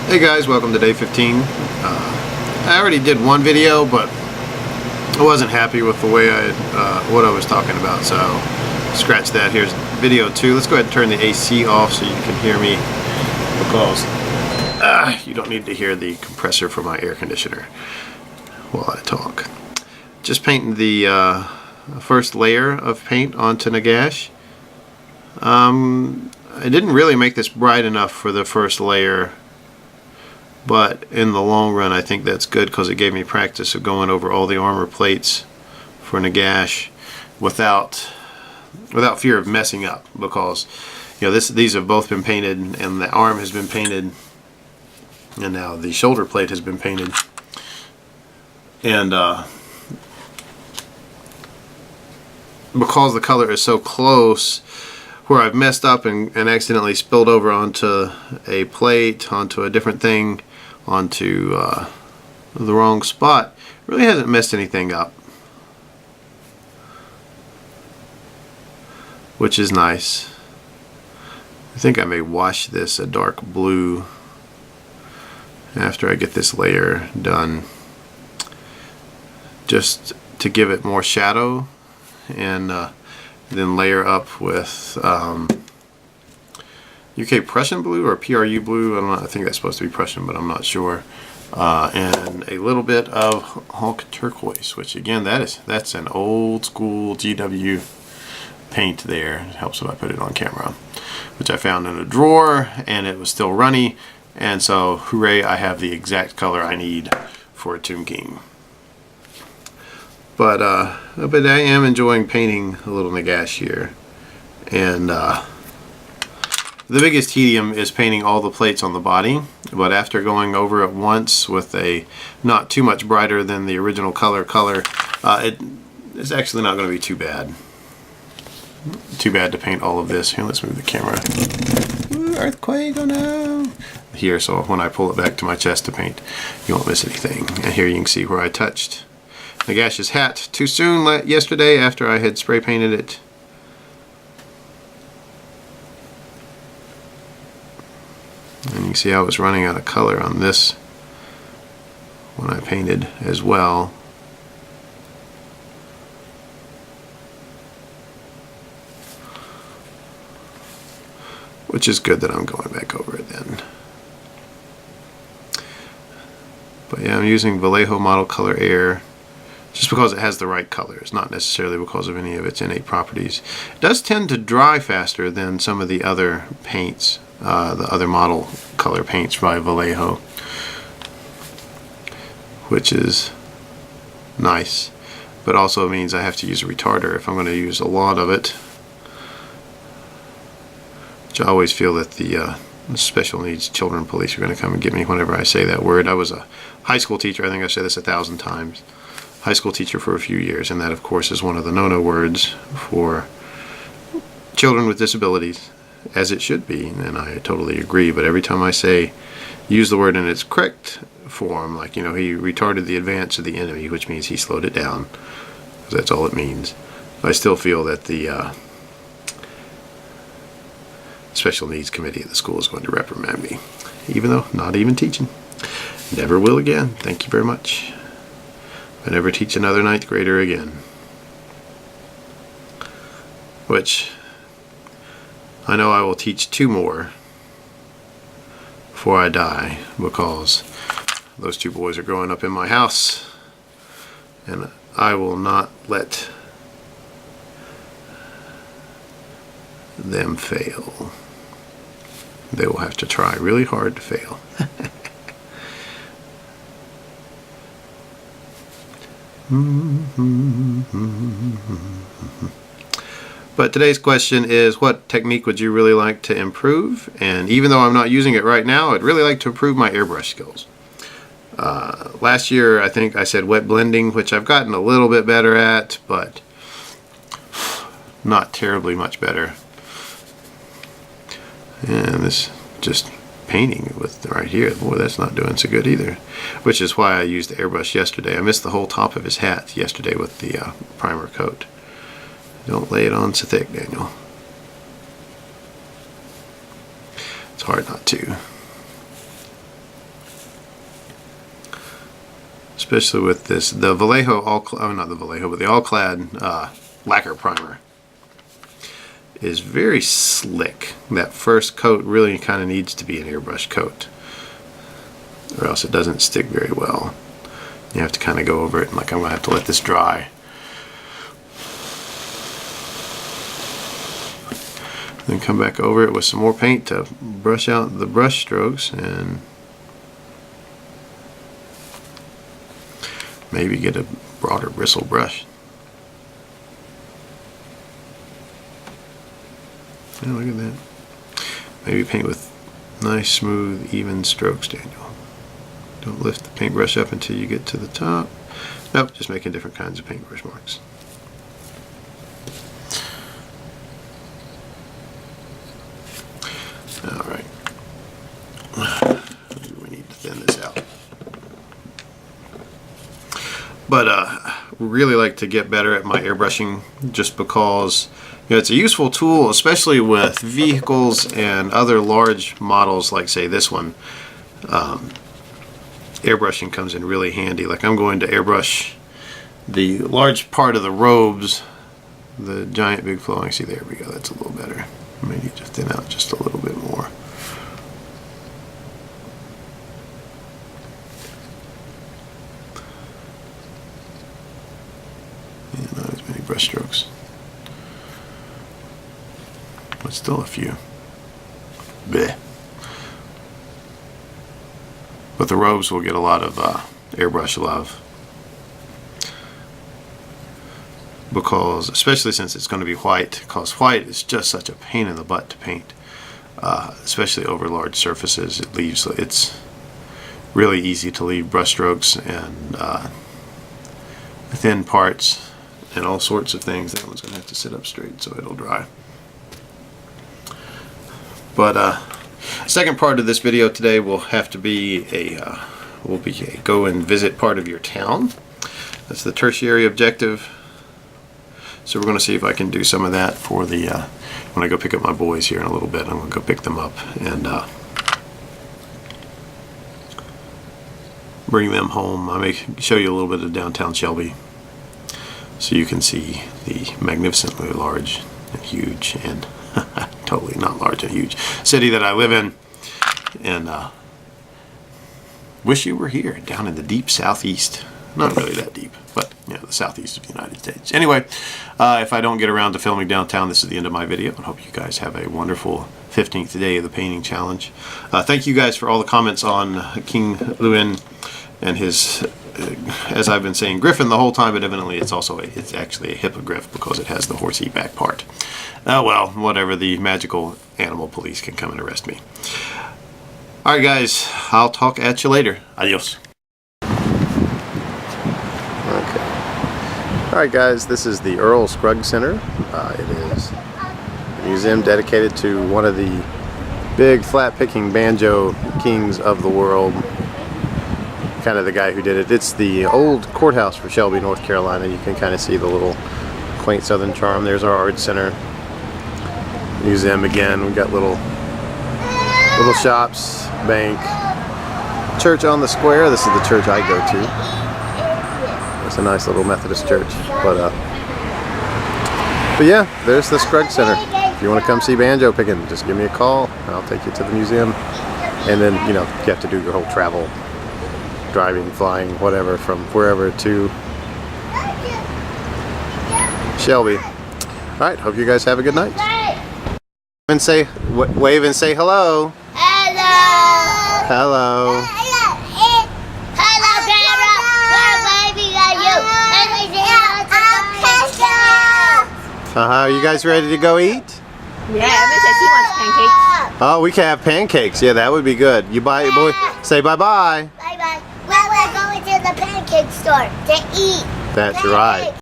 Hey guys, welcome to day 15. I already did one video, but I wasn't happy with the way what I was talking about, so scratch that. Here's video 2. Let's go ahead and turn the AC off so you can hear me, because you don't need to hear the compressor for my air conditioner while I talk. Just painting the first layer of paint onto Nagash. I didn't really make this bright enough for the first layer, but in the long run I think that's good because it gave me practice of going over all the armor plates for Nagash without fear of messing up, because these have both been painted, and the arm has been painted, and now the shoulder plate has been painted, and because the color is so close, where I've messed up and accidentally spilled over onto a plate, onto a different thing, onto the wrong spot, really hasn't messed anything up, which is nice. I think I may wash this a dark blue after I get this layer done, just to give it more shadow, and then layer up with UK Prussian blue or PRU blue. I don't know, I think that's supposed to be Prussian, but I'm not sure. And a little bit of Hulk turquoise, which again, that's an old school GW paint there. It helps if I put it on camera, which I found in a drawer, and it was still runny, and so hooray, I have the exact color I need for a Tomb King. But I am enjoying painting a little Nagash here, and the biggest tedium is painting all the plates on the body, but after going over it once with a not too much brighter than the original color, it's actually not going to be too bad. Too bad to paint all of this. Here, let's move the camera. Ooh, earthquake, oh no! Here, so when I pull it back to my chest to paint, you won't miss anything. And here you can see where I touched Nagash's hat too soon yesterday after I had spray painted it. And you can see I was running out of color on this when I painted as well. Which is good that I'm going back over it then. But yeah, I'm using Vallejo Model Color Air just because it has the right colors, not necessarily because of any of its innate properties. It does tend to dry faster than some of the other paints, the other model color paints by Vallejo, which is nice, but also means I have to use a retarder if I'm going to use a lot of it, which I always feel that the special needs children police are going to come and get me whenever I say that word. I was a high school teacher. I think I've said this 1,000 times. High school teacher for a few years, and that of course is one of the no-no words for children with disabilities, as it should be, and I totally agree. But every time I say use the word in its correct form, like he retarded the advance of the enemy, which means he slowed it down, because that's all it means, I still feel that the special needs committee at the school is going to reprimand me, even though not even teaching. Never will again. Thank you very much. I never teach another 9th grader again. Which I know I will teach 2 more before I die, because those 2 boys are growing up in my house, and I will not let them fail. They will have to try really hard to fail. But today's question is, what technique would you really like to improve? And even though I'm not using it right now, I'd really like to improve my airbrush skills. Last year I think I said wet blending, which I've gotten a little bit better at, but not terribly much better. And this just painting with right here, boy, that's not doing so good either, which is why I used the airbrush yesterday. I missed the whole top of his hat yesterday with the primer coat. Don't lay it on so thick, Daniel. It's hard not to. especially with this, the Vallejo not the Vallejo, but the All-Clad lacquer primer is very slick. That first coat really kind of needs to be an airbrush coat, or else it doesn't stick very well. You have to kind of go over it, and like I'm going to have to let this dry. Then come back over it with some more paint to brush out the brush strokes, and maybe get a broader bristle brush. Yeah, look at that. Maybe paint with nice, smooth, even strokes, Daniel. Don't lift the paintbrush up until you get to the top. Nope, just making different kinds of paintbrush marks. Alright. We need to thin this out. But really like to get better at my airbrushing, just because it's a useful tool, especially with vehicles and other large models like, say, this one. Airbrushing comes in really handy. Like, I'm going to airbrush the large part of the robes, the giant big flowing. See, there we go. That's a little better. Maybe just thin out just a little bit more. Yeah, not as many brush strokes, but still a few. Bleh. But the robes will get a lot of airbrush love, because, especially since it's going to be white, because white is just such a pain in the butt to paint, especially over large surfaces. It's really easy to leave brush strokes and thin parts and all sorts of things. That one's going to have to sit up straight so it'll dry. But second part of this video today will have to be a go and visit part of your town. That's the tertiary objective. So we're going to see if I can do some of that for the when I go pick up my boys here in a little bit. I'm going to go pick them up and bring them home. I may show you a little bit of downtown Shelby, so you can see the magnificently large and huge, and totally not large and huge, city that I live in. And wish you were here, down in the deep southeast. Not really that deep, but the southeast of the United States. Anyway, if I don't get around to filming downtown, this is the end of my video. I hope you guys have a wonderful 15th day of the painting challenge. Thank you guys for all the comments on King Lewin and his, as I've been saying, griffin the whole time, but evidently it's actually a hippogriff because it has the horsey back part. Well, whatever, the magical animal police can come and arrest me. Alright guys, I'll talk at you later. Adios. Okay. Alright guys, this is the Earl Scruggs Center. It is a museum dedicated to one of the big flat-picking banjo kings of the world. Kind of the guy who did it. It's the old courthouse for Shelby, North Carolina. You can kind of see the little quaint southern charm. There's our art center. Museum again. We've got little shops, bank, church on the square. This is the church I go to. It's a nice little Methodist church. But yeah, there's the Scruggs Center. If you want to come see banjo picking, just give me a call and I'll take you to the museum. And then, you have to do your whole travel, driving, flying, whatever, from wherever to Shelby. Alright, hope you guys have a good night. And wave and say hello. Hello. Hello. Hello, Grandma. We're waving at you. Are you guys ready to go eat? Yeah, Evan says he wants pancakes. Oh, we can have pancakes. Yeah, that would be good. You say bye-bye. Bye-bye. Well, we're going to the pancake store to eat. That's right.